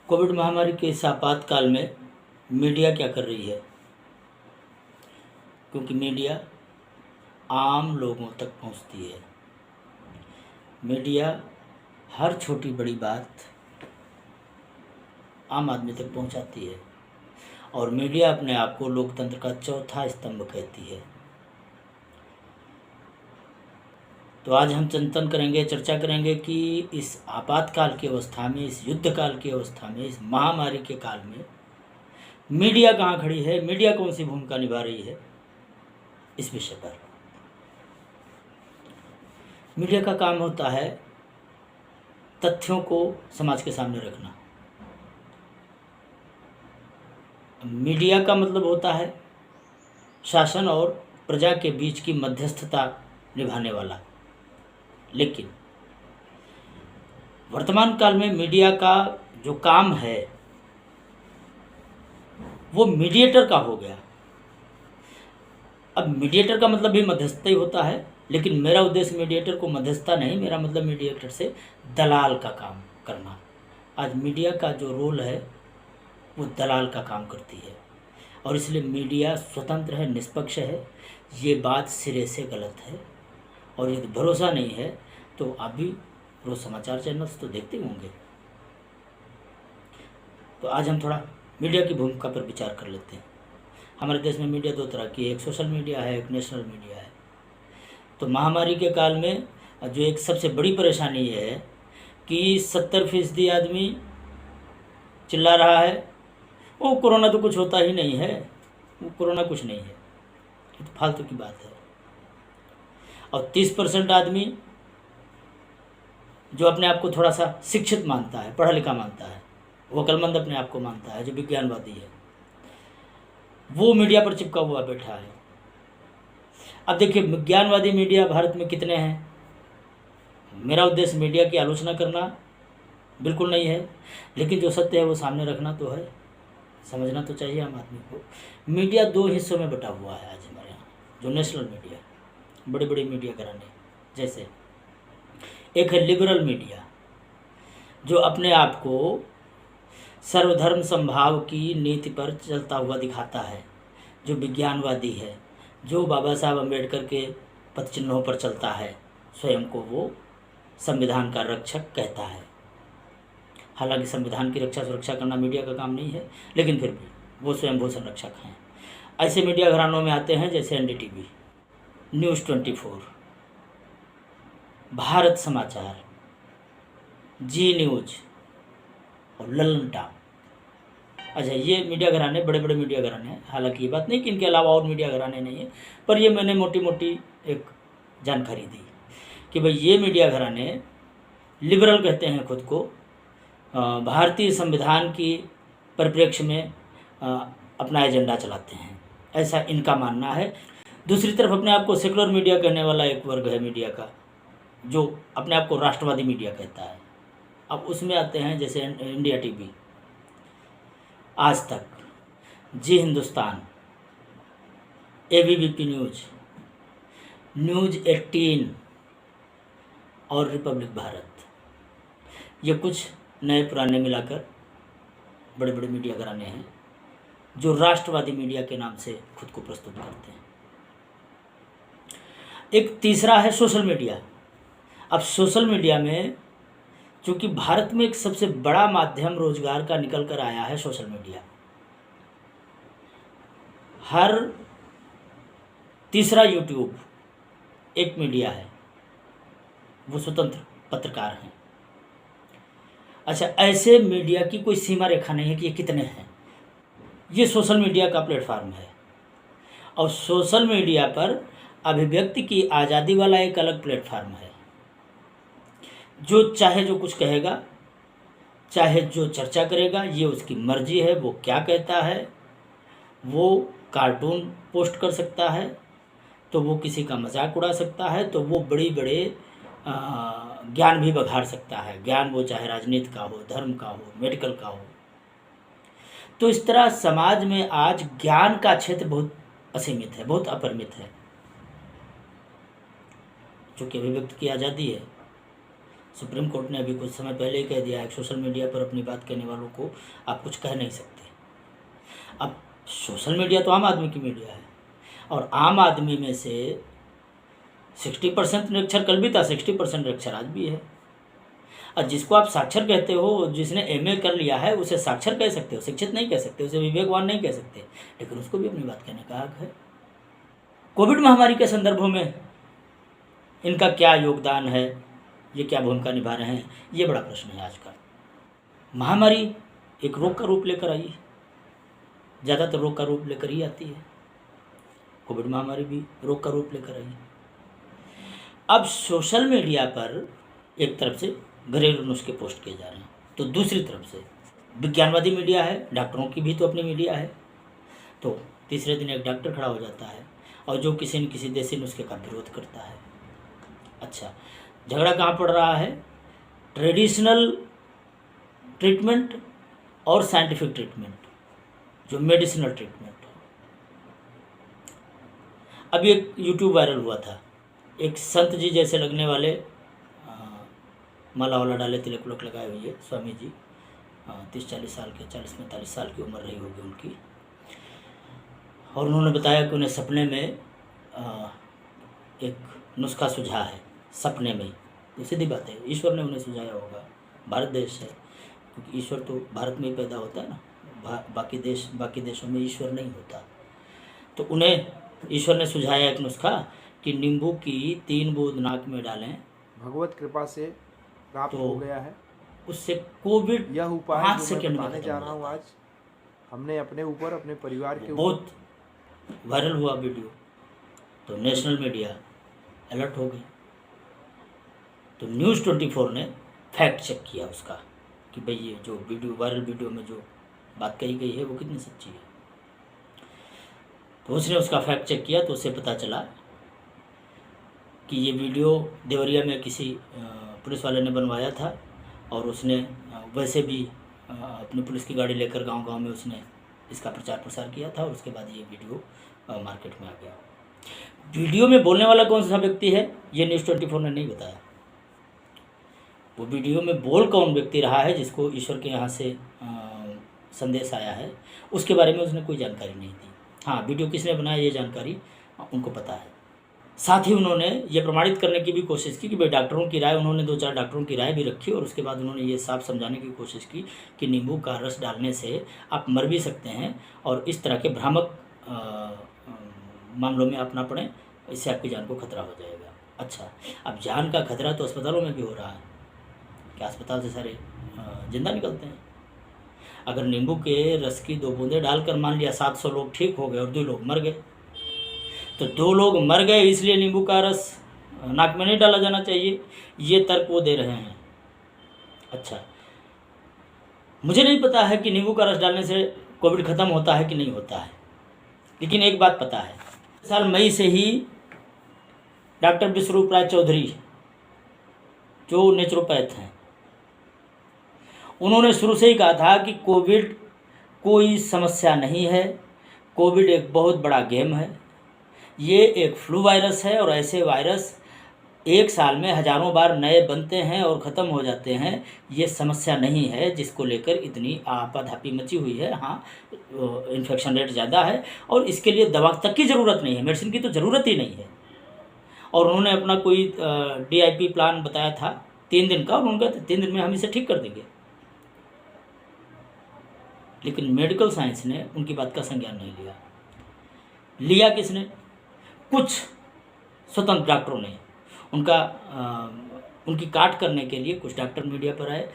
Covid महामारी के इस आपातकाल में मीडिया क्या कर रही है? क्योंकि मीडिया आम लोगों तक पहुंचती है। मीडिया हर छोटी बड़ी बात आम आदमी तक पहुंचाती है और मीडिया अपने आप को लोकतंत्र का चौथा स्तंभ कहती है। तो आज हम चिंतन करेंगे, चर्चा करेंगे कि इस आपातकाल की अवस्था में, इस युद्ध काल की अवस्था में, इस महामारी के काल में मीडिया कहाँ खड़ी है, मीडिया कौन सी भूमिका निभा रही है। इस विषय पर मीडिया का काम होता है तथ्यों को समाज के सामने रखना। मीडिया का मतलब होता है शासन और प्रजा के बीच की मध्यस्थता निभाने वाला। लेकिन वर्तमान काल में मीडिया का जो काम है वो मीडिएटर का हो गया। अब मीडिएटर का मतलब भी मध्यस्थता ही होता है, लेकिन मेरा उद्देश्य मीडिएटर को मध्यस्थता नहीं, मेरा मतलब मीडिएटर से दलाल का काम करना। आज मीडिया का जो रोल है वो दलाल का काम करती है और इसलिए मीडिया स्वतंत्र है, निष्पक्ष है। ये बात सिरे से गलत है और यदि भरोसा नहीं है तो आप भी रोज समाचार चैनल्स तो देखते होंगे। तो आज हम थोड़ा मीडिया की भूमिका पर विचार कर लेते हैं। हमारे देश में मीडिया दो तरह की है, एक सोशल मीडिया है, एक नेशनल मीडिया है। तो महामारी के काल में जो एक सबसे बड़ी परेशानी ये है कि 70% आदमी चिल्ला रहा है वो कोरोना तो कुछ होता ही नहीं है, वो कोरोना कुछ नहीं है, ये तो फालतू की बात है। और 30% आदमी जो अपने आप को थोड़ा सा शिक्षित मानता है, पढ़ा लिखा मानता है, वो अक्लमंद अपने आप को मानता है, जो विज्ञानवादी है, वो मीडिया पर चिपका हुआ बैठा है। अब देखिए विज्ञानवादी मीडिया भारत में कितने हैं। मेरा उद्देश्य मीडिया की आलोचना करना बिल्कुल नहीं है, लेकिन जो सत्य है वो सामने रखना तो है, समझना तो चाहिए आम आदमी को। मीडिया दो हिस्सों में बटा हुआ है आज हमारे यहाँ। जो नेशनल मीडिया, बड़े बड़े मीडिया घराने, जैसे एक है लिबरल मीडिया जो अपने आप को सर्वधर्म संभाव की नीति पर चलता हुआ दिखाता है, जो विज्ञानवादी है, जो बाबा साहब अम्बेडकर के पद चिन्हों पर चलता है, स्वयं को वो संविधान का रक्षक कहता है। हालांकि संविधान की रक्षा सुरक्षा करना मीडिया का काम नहीं है, लेकिन फिर भी वो स्वयं भू संरक्षक हैं। ऐसे मीडिया घरानों में आते हैं जैसे NDTV, न्यूज़ 24, भारत समाचार, जी न्यूज़ और ललन टाप। अच्छा, ये मीडिया घराने बड़े बड़े मीडिया घराने हैं। हालांकि ये बात नहीं कि इनके अलावा और मीडिया घराने नहीं है, पर ये मैंने मोटी मोटी एक जानकारी दी कि भाई ये मीडिया घराने लिबरल कहते हैं खुद को, भारतीय संविधान की परिप्रेक्ष्य में अपना एजेंडा चलाते हैं, ऐसा इनका मानना है। दूसरी तरफ अपने आप को सेकुलर मीडिया कहने वाला एक वर्ग है मीडिया का, जो अपने आप को राष्ट्रवादी मीडिया कहता है। अब उसमें आते हैं जैसे इंडिया TV, आज तक, जी हिंदुस्तान, ABP न्यूज़, न्यूज़ 18 और रिपब्लिक भारत। ये कुछ नए पुराने मिलाकर बड़े बड़े मीडिया घराने हैं जो राष्ट्रवादी मीडिया के नाम से खुद को प्रस्तुत करते हैं। एक तीसरा है सोशल मीडिया। अब सोशल मीडिया में चूँकि भारत में एक सबसे बड़ा माध्यम रोजगार का निकल कर आया है सोशल मीडिया। हर तीसरा यूट्यूब एक मीडिया है, वो स्वतंत्र पत्रकार हैं। अच्छा, ऐसे मीडिया की कोई सीमा रेखा नहीं है कि ये कितने हैं। ये सोशल मीडिया का प्लेटफार्म है और सोशल मीडिया पर अभिव्यक्ति की आज़ादी वाला एक अलग प्लेटफार्म है। जो चाहे जो कुछ कहेगा, चाहे जो चर्चा करेगा, ये उसकी मर्जी है। वो क्या कहता है, वो कार्टून पोस्ट कर सकता है, तो वो किसी का मजाक उड़ा सकता है, तो वो बड़े बड़े ज्ञान भी बघाड़ सकता है। ज्ञान वो चाहे राजनीति का हो, धर्म का हो, मेडिकल का हो। तो इस तरह समाज में आज ज्ञान का क्षेत्र बहुत असीमित है, बहुत अपरिमित है। चूँकि अभिव्यक्ति की आज़ादी है सुप्रीम कोर्ट ने अभी कुछ समय पहले ही कह दिया है कि सोशल मीडिया पर अपनी बात कहने वालों को आप कुछ कह नहीं सकते। अब सोशल मीडिया तो आम आदमी की मीडिया है, और आम आदमी में से 60% निरक्षर कल भी था, 60% निरक्षर आज भी है। और जिसको आप साक्षर कहते हो, जिसने MA कर लिया है, उसे साक्षर कह सकते हो, शिक्षित नहीं कह सकते, उसे विवेकवान नहीं कह सकते, लेकिन उसको भी अपनी बात कहने का हक है। कोविड महामारी के संदर्भों में इनका क्या योगदान है, ये क्या भूमिका निभा रहे हैं, ये बड़ा प्रश्न है आज का। महामारी एक रोग का रूप लेकर आई, ज़्यादातर रोग का रूप लेकर ही आती है। कोविड महामारी भी रोग का रूप लेकर आई। अब सोशल मीडिया पर एक तरफ से घरेलू नुस्खे पोस्ट किए जा रहे हैं, तो दूसरी तरफ से विज्ञानवादी मीडिया है, डॉक्टरों की भी तो अपनी मीडिया है। तो तीसरे दिन एक डॉक्टर खड़ा हो जाता है और जो किसी न किसी देसी नुस्खे का विरोध करता है। अच्छा, झगड़ा कहाँ पड़ रहा है? ट्रेडिशनल ट्रीटमेंट और साइंटिफिक ट्रीटमेंट, जो मेडिसिनल ट्रीटमेंट है। अभी एक यूट्यूब वायरल हुआ था, एक संत जी जैसे लगने वाले, माला वाला डाले, तिलक उलक लगाए हुए स्वामी जी, 30-40 साल के, 40-45 साल की उम्र रही होगी उनकी। और उन्होंने बताया कि उन्हें सपने में एक नुस्खा सुझा है, सपने में। तो सीधी बात है, ईश्वर ने उन्हें सुझाया होगा। भारत देश है, क्योंकि ईश्वर तो भारत में ही पैदा होता है ना, बाकी देशों में ईश्वर नहीं होता। तो उन्हें ईश्वर ने सुझाया एक नुस्खा कि नींबू की 3 बूंद नाक में डालें, भगवत कृपा से प्राप्त हो गया है। उससे कोविड यह उपाय 5 जो मैं सेकंड में बताने खत्म जा हो रहा हूँ जाता है। आज, हमने अपने ऊपर, अपने परिवार के ऊपर, बहुत वायरल हुआ वीडियो, तो नेशनल मीडिया अलर्ट हो गई। तो न्यूज़ 24 ने फैक्ट चेक किया उसका कि भाई ये जो वीडियो, वायरल वीडियो में जो बात कही गई है वो कितनी सच्ची है। तो उसने उसका फैक्ट चेक किया, तो उसे पता चला कि ये वीडियो देवरिया में किसी पुलिस वाले ने बनवाया था, और उसने वैसे भी अपनी पुलिस की गाड़ी लेकर गांव-गांव में उसने इसका प्रचार प्रसार किया था, और उसके बाद ये वीडियो मार्केट में आ गया। वीडियो में बोलने वाला कौन सा व्यक्ति है, ये न्यूज़ 24 ने नहीं बताया। वो वीडियो में बोल कौन व्यक्ति रहा है, जिसको ईश्वर के यहाँ से संदेश आया है, उसके बारे में उसने कोई जानकारी नहीं दी। हाँ, वीडियो किसने बनाया ये जानकारी उनको पता है। साथ ही उन्होंने ये प्रमाणित करने की भी कोशिश की कि भाई डॉक्टरों की राय, उन्होंने 2-4 डॉक्टरों की राय भी रखी, और उसके बाद उन्होंने ये साफ समझाने की कोशिश की कि नींबू का रस डालने से आप मर भी सकते हैं, और इस तरह के भ्रामक मामलों में आप ना पड़ें, इससे आपकी जान को खतरा हो जाएगा। अच्छा, अब जान का खतरा तो अस्पतालों में भी हो रहा है, क्या अस्पताल से सारे जिंदा निकलते हैं? अगर नींबू के रस की 2 बूंदें डालकर मान लिया 700 लोग ठीक हो गए और 2 लोग मर गए, तो 2 लोग मर गए इसलिए नींबू का रस नाक में नहीं डाला जाना चाहिए, ये तर्क वो दे रहे हैं। अच्छा, मुझे नहीं पता है कि नींबू का रस डालने से कोविड ख़त्म होता है कि नहीं होता है, लेकिन एक बात पता है, साल मई से ही डॉक्टर विश्वरूप राय चौधरी जो नेचुरोपैथ हैं, उन्होंने शुरू से ही कहा था कि कोविड कोई समस्या नहीं है, कोविड एक बहुत बड़ा गेम है, ये एक फ्लू वायरस है, और ऐसे वायरस 1 साल में हज़ारों बार नए बनते हैं और ख़त्म हो जाते हैं। ये समस्या नहीं है जिसको लेकर इतनी आपाधापी मची हुई है। हाँ, इन्फेक्शन रेट ज़्यादा है, और इसके लिए दवा तक की ज़रूरत नहीं है, मेडिसिन की तो ज़रूरत ही नहीं है। और उन्होंने अपना कोई DIP प्लान बताया था 3 दिन का, और उनका 3 दिन में हम इसे ठीक कर देंगे। लेकिन मेडिकल साइंस ने उनकी बात का संज्ञान नहीं लिया। लिया किसने? कुछ स्वतंत्र डॉक्टरों ने। उनकी काट करने के लिए कुछ डॉक्टर मीडिया पर आए,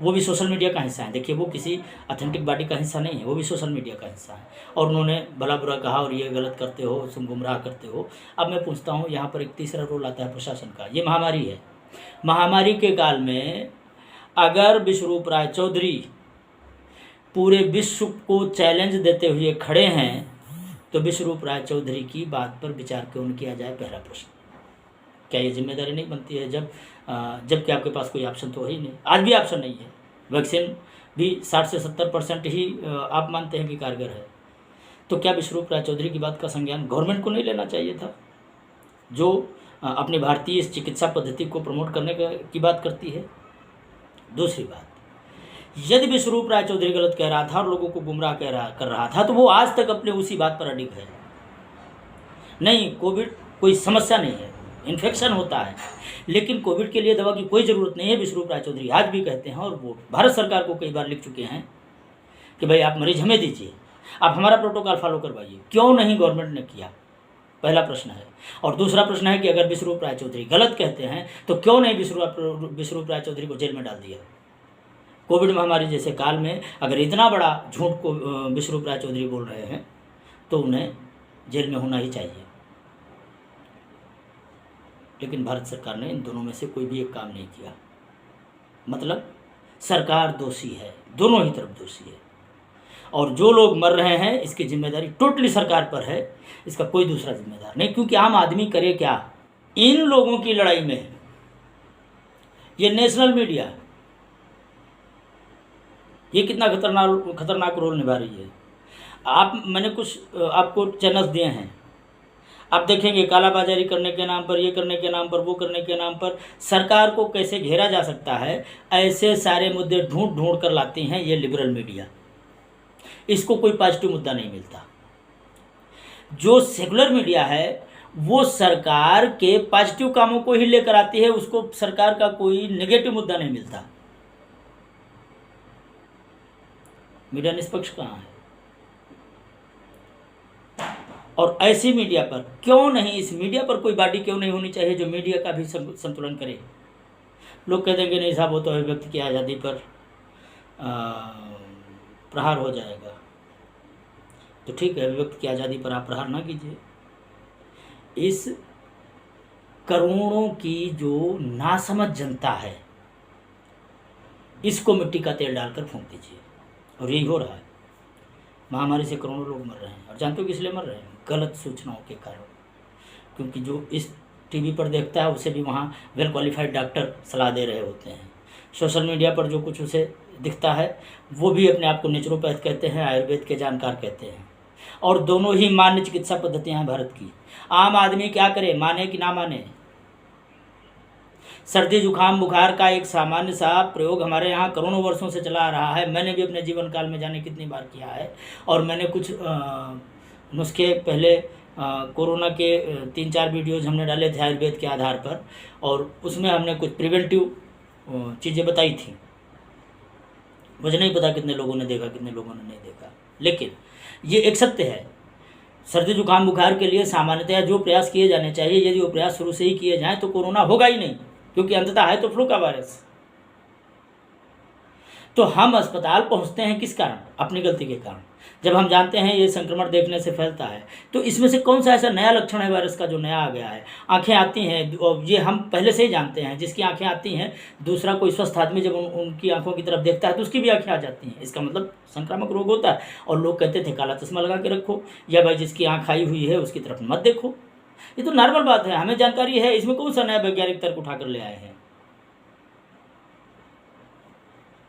वो भी सोशल मीडिया का हिस्सा है। देखिए, वो किसी अथेंटिक बॉडी का हिस्सा नहीं है, वो भी सोशल मीडिया का हिस्सा है, और उन्होंने भला बुरा कहा और ये गलत करते हो, तुम गुमराह करते हो। अब मैं पूछता हूँ, यहाँ पर एक तीसरा रोल आता है प्रशासन का। ये महामारी है, महामारी के काल में अगर विश्वरूप राय चौधरी पूरे विश्व को चैलेंज देते हुए खड़े हैं, तो विश्वरूप राय चौधरी की बात पर विचार क्यों नहीं किया जाए? पहला प्रश्न। क्या ये जिम्मेदारी नहीं बनती है, जबकि आपके पास कोई ऑप्शन तो है ही नहीं, आज भी ऑप्शन नहीं है। वैक्सीन भी 60 से 70% ही आप मानते हैं कि कारगर है, तो क्या विश्वरूप राय चौधरी की बात का संज्ञान गवर्नमेंट को नहीं लेना चाहिए था? जो अपनी भारतीय इस चिकित्सा पद्धति को प्रमोट करने की बात करती है। दूसरी बात, यदि विश्वरूप राय चौधरी गलत कह रहा था और लोगों को गुमराह कर रहा था तो वो आज तक अपने उसी बात पर अडिग है। नहीं, कोविड कोई समस्या नहीं है, इन्फेक्शन होता है, लेकिन कोविड के लिए दवा की कोई ज़रूरत नहीं है। विश्वरूप राय चौधरी आज भी कहते हैं और वो भारत सरकार को कई बार लिख चुके हैं कि भाई आप मरीज हमें दीजिए, आप हमारा प्रोटोकॉल फॉलो करवाइए। क्यों नहीं गवर्नमेंट ने किया, पहला प्रश्न है। और दूसरा प्रश्न है कि अगर विश्वरूप राय चौधरी गलत कहते हैं तो क्यों नहीं विश्वरूप राय चौधरी को जेल में डाल दिया। कोविड महामारी जैसे काल में अगर इतना बड़ा झूठ को विश्वरूप राय चौधरी बोल रहे हैं तो उन्हें जेल में होना ही चाहिए। लेकिन भारत सरकार ने इन दोनों में से कोई भी एक काम नहीं किया। मतलब सरकार दोषी है, दोनों ही तरफ दोषी है, और जो लोग मर रहे हैं इसकी जिम्मेदारी टोटली सरकार पर है, इसका कोई दूसरा जिम्मेदार नहीं। क्योंकि आम आदमी करे क्या, इन लोगों की लड़ाई में ये नेशनल मीडिया ये कितना खतरनाक रोल निभा रही है। मैंने कुछ आपको चैनल्स दिए हैं, आप देखेंगे कालाबाजारी करने के नाम पर, ये करने के नाम पर, वो करने के नाम पर सरकार को कैसे घेरा जा सकता है, ऐसे सारे मुद्दे ढूंढ कर लाती हैं ये लिबरल मीडिया। इसको कोई पॉजिटिव मुद्दा नहीं मिलता। जो सेकुलर मीडिया है वो सरकार के पॉजिटिव कामों को ही लेकर आती है, उसको सरकार का कोई नेगेटिव मुद्दा नहीं मिलता। मीडिया निष्पक्ष कहाँ है? और ऐसी मीडिया पर क्यों नहीं, इस मीडिया पर कोई बॉडी क्यों नहीं होनी चाहिए जो मीडिया का भी संतुलन करे। लोग कह देंगे नहीं साहब वो तो अभिव्यक्ति की आज़ादी पर प्रहार हो जाएगा। तो ठीक है, अभिव्यक्ति की आज़ादी पर आप प्रहार ना कीजिए। इस करोड़ों की जो नासमझ जनता है इसको मिट्टी का तेल डालकर फूंक दीजिए। और यही हो रहा है। महामारी से करोड़ों लोग मर रहे हैं, और जानते हो किस लिए मर रहे हैं? गलत सूचनाओं के कारण। क्योंकि जो इस टीवी पर देखता है उसे भी वहाँ वेल क्वालिफाइड डॉक्टर सलाह दे रहे होते हैं। सोशल मीडिया पर जो कुछ उसे दिखता है वो भी अपने आप को नेचुरोपैथ कहते हैं, आयुर्वेद के जानकार कहते हैं, और दोनों ही मान्य चिकित्सा पद्धतियाँ हैं भारत की। आम आदमी क्या करे, माने कि ना माने? सर्दी जुकाम बुखार का एक सामान्य सा प्रयोग हमारे यहाँ करोड़ों वर्षों से चला आ रहा है। मैंने भी अपने जीवन काल में जाने कितनी बार किया है, और मैंने कुछ नुस्खे पहले कोरोना के 3-4 वीडियोज़ हमने डाले थे आयुर्वेद के आधार पर, और उसमें हमने कुछ प्रिवेंटिव चीज़ें बताई थी। मुझे नहीं पता कितने लोगों ने देखा, कितने लोगों ने नहीं देखा, लेकिन ये एक सत्य है। सर्दी जुकाम बुखार के लिए सामान्यतः जो प्रयास किए जाने चाहिए, यदि वो प्रयास शुरू से ही किए जाएँ तो कोरोना होगा ही नहीं, क्योंकि अंततः है तो फ्लू का वायरस। तो हम अस्पताल पहुंचते हैं किस कारण? अपनी गलती के कारण। जब हम जानते हैं ये संक्रमण देखने से फैलता है, तो इसमें से कौन सा ऐसा नया लक्षण है वायरस का जो नया आ गया है? आंखें आती हैं, और ये हम पहले से ही जानते हैं, जिसकी आंखें आती हैं, दूसरा कोई स्वस्थ आदमी जब उनकी आंखों की तरफ देखता है तो उसकी भी आंखें आ जाती हैं। इसका मतलब संक्रामक रोग होता है। और लोग कहते थे काला चश्मा लगा के रखो, या भाई जिसकी आँख आई हुई है उसकी तरफ मत देखो। ये तो नॉर्मल बात है, हमें जानकारी है, इसमें कौन सा नया वैज्ञानिक तर्क उठाकर ले आए हैं?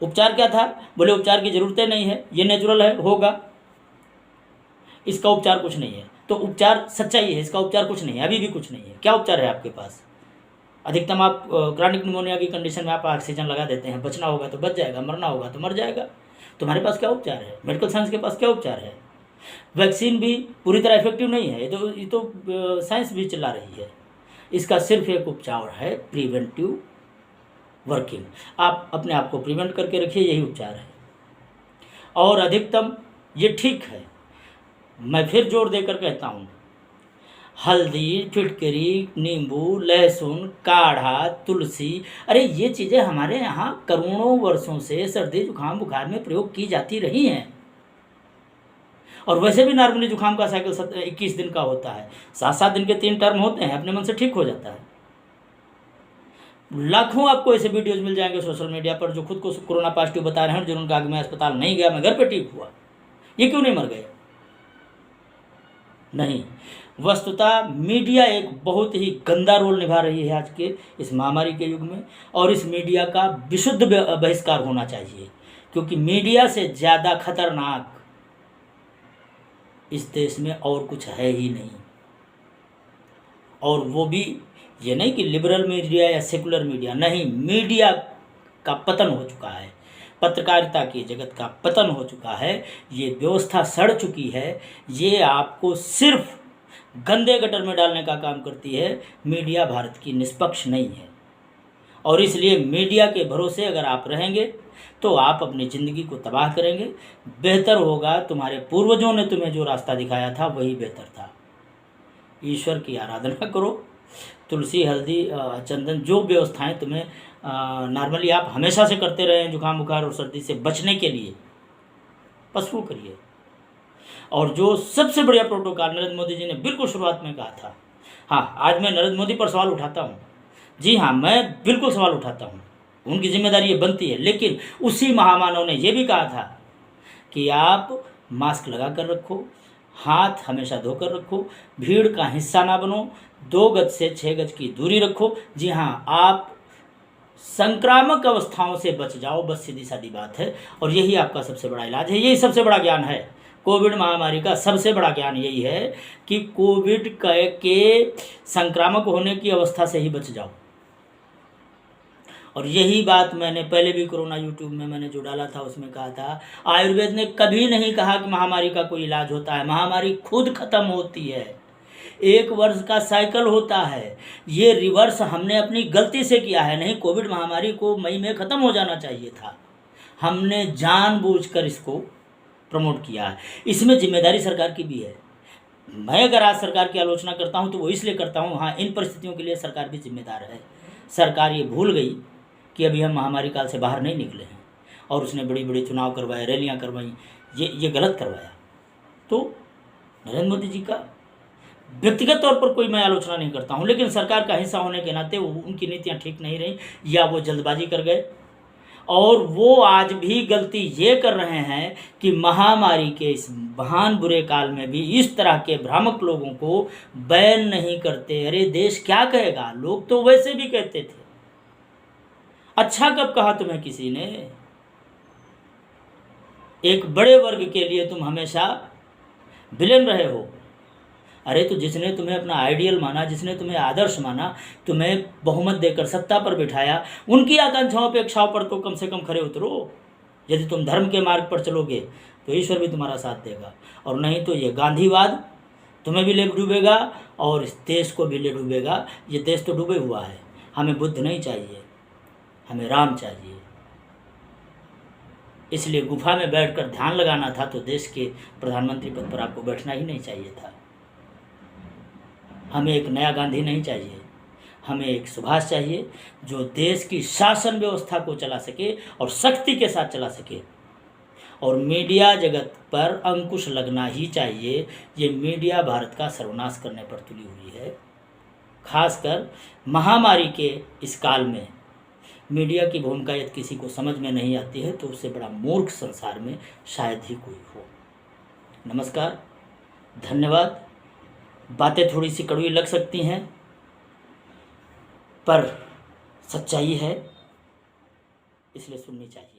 उपचार क्या था? बोले उपचार की जरूरतें नहीं है, ये नेचुरल है, होगा, इसका उपचार कुछ नहीं है। तो उपचार सच्चाई है, इसका उपचार कुछ नहीं है, अभी भी कुछ नहीं है। क्या उपचार है आपके पास? अधिकतम आप क्रॉनिक निमोनिया की कंडीशन में आप ऑक्सीजन लगा देते हैं, बचना होगा तो बच जाएगा, मरना होगा तो मर जाएगा। तुम्हारे पास क्या उपचार है? मेडिकल साइंस के पास क्या उपचार है? वैक्सीन भी पूरी तरह इफेक्टिव नहीं है, ये तो साइंस भी चिल्ला रही है। इसका सिर्फ एक उपचार है, प्रिवेंटिव वर्किंग। आप अपने आप को प्रिवेंट करके रखिए, यही उपचार है। और अधिकतम ये ठीक है, मैं फिर जोर देकर कहता हूँ, हल्दी, फिटकरी, नींबू, लहसुन, काढ़ा, तुलसी, अरे ये चीज़ें हमारे यहाँ करोड़ों वर्षों से सर्दी जुकाम बुखार में प्रयोग की जाती रही हैं। और वैसे भी नॉर्मली जुकाम का साइकिल 21 दिन का होता है, 7-7 दिन के 3 टर्म होते हैं, अपने मन से ठीक हो जाता है। लाखों आपको ऐसे वीडियोज मिल जाएंगे सोशल मीडिया पर जो खुद को कोरोना पॉजिटिव बता रहे हैं, जिन्होंने कहा कि मैं अस्पताल नहीं गया, मैं घर पे ठीक हुआ। ये क्यों नहीं मर गए? नहीं, वस्तुतः मीडिया एक बहुत ही गंदा रोल निभा रही है आज के इस महामारी के युग में, और इस मीडिया का विशुद्ध बहिष्कार होना चाहिए, क्योंकि मीडिया से ज़्यादा खतरनाक इस देश में और कुछ है ही नहीं। और वो भी ये नहीं कि लिबरल मीडिया या सेकुलर मीडिया, नहीं, मीडिया का पतन हो चुका है, पत्रकारिता की जगत का पतन हो चुका है, ये व्यवस्था सड़ चुकी है, ये आपको सिर्फ गंदे गटर में डालने का काम करती है। मीडिया भारत की निष्पक्ष नहीं है और इसलिए मीडिया के भरोसे अगर आप रहेंगे तो आप अपनी ज़िंदगी को तबाह करेंगे। बेहतर होगा, तुम्हारे पूर्वजों ने तुम्हें जो रास्ता दिखाया था वही बेहतर था। ईश्वर की आराधना करो, तुलसी, हल्दी, चंदन, जो व्यवस्थाएं तुम्हें नॉर्मली आप हमेशा से करते रहे हैं जुकाम बुखार और सर्दी से बचने के लिए, बस वो करिए। और जो सबसे बढ़िया प्रोटोकॉल नरेंद्र मोदी जी ने बिल्कुल शुरुआत में कहा था, हाँ, आज मैं नरेंद्र मोदी पर सवाल उठाता हूँ, जी हाँ, मैं बिल्कुल सवाल उठाता हूँ, उनकी जिम्मेदारी ये बनती है, लेकिन उसी महामानव ने ये भी कहा था कि आप मास्क लगा कर रखो, हाथ हमेशा धोकर रखो, भीड़ का हिस्सा ना बनो, 2 गज से 6 गज की दूरी रखो। जी हाँ, आप संक्रामक अवस्थाओं से बच जाओ, बस सीधी सादी बात है। और यही आपका सबसे बड़ा इलाज है, यही सबसे बड़ा ज्ञान है। कोविड महामारी का सबसे बड़ा ज्ञान यही है कि कोविड के संक्रामक होने की अवस्था से ही बच जाओ। और यही बात मैंने पहले भी कोरोना यूट्यूब में मैंने जो डाला था उसमें कहा था, आयुर्वेद ने कभी नहीं कहा कि महामारी का कोई इलाज होता है, महामारी खुद खत्म होती है, 1 वर्ष का साइकिल होता है। ये रिवर्स हमने अपनी गलती से किया है, नहीं, कोविड महामारी को मई में ख़त्म हो जाना चाहिए था, हमने जानबूझकर इसको प्रमोट किया है। इसमें जिम्मेदारी सरकार की भी है। मैं अगर आज सरकार की आलोचना करता हूं तो वो इसलिए करता हूं, हाँ, इन परिस्थितियों के लिए सरकार भी जिम्मेदार है। सरकार ये भूल गई कि अभी हम महामारी काल से बाहर नहीं निकले हैं और उसने बड़ी बड़ी चुनाव करवाए, रैलियां करवाई, ये गलत करवाया। तो नरेंद्र मोदी जी का व्यक्तिगत तौर पर कोई मैं आलोचना नहीं करता हूं, लेकिन सरकार का हिस्सा होने के नाते उनकी नीतियां ठीक नहीं रहीं या वो जल्दबाजी कर गए। और वो आज भी गलती ये कर रहे हैं कि महामारी के इस महान बुरे काल में भी इस तरह के भ्रामक लोगों को बैन नहीं करते। अरे देश क्या कहेगा, लोग तो वैसे भी कहते थे। अच्छा कब कहा तुम्हें किसी ने? एक बड़े वर्ग के लिए तुम हमेशा विलेन रहे हो। अरे तो जिसने तुम्हें अपना आइडियल माना, जिसने तुम्हें आदर्श माना, तुम्हें बहुमत देकर सत्ता पर बिठाया, उनकी आकांक्षाओं अपेक्षाओं पर तो कम से कम खरे उतरो। यदि तुम धर्म के मार्ग पर चलोगे तो ईश्वर भी तुम्हारा साथ देगा, और नहीं तो ये गांधीवाद तुम्हें भी ले डूबेगा और इस देश को भी ले डूबेगा। ये देश तो डूबे हुआ है। हमें बुद्ध नहीं चाहिए, हमें राम चाहिए। इसलिए गुफा में बैठकर ध्यान लगाना था तो देश के प्रधानमंत्री पद पर आपको बैठना ही नहीं चाहिए था। हमें एक नया गांधी नहीं चाहिए, हमें एक सुभाष चाहिए जो देश की शासन व्यवस्था को चला सके और सख्ती के साथ चला सके। और मीडिया जगत पर अंकुश लगना ही चाहिए। ये मीडिया भारत का सर्वनाश करने पर तुली हुई है। खासकर महामारी के इस काल में मीडिया की भूमिका यदि किसी को समझ में नहीं आती है तो उससे बड़ा मूर्ख संसार में शायद ही कोई हो। नमस्कार, धन्यवाद। बातें थोड़ी सी कड़वी लग सकती हैं पर सच्चाई है, इसलिए सुननी चाहिए।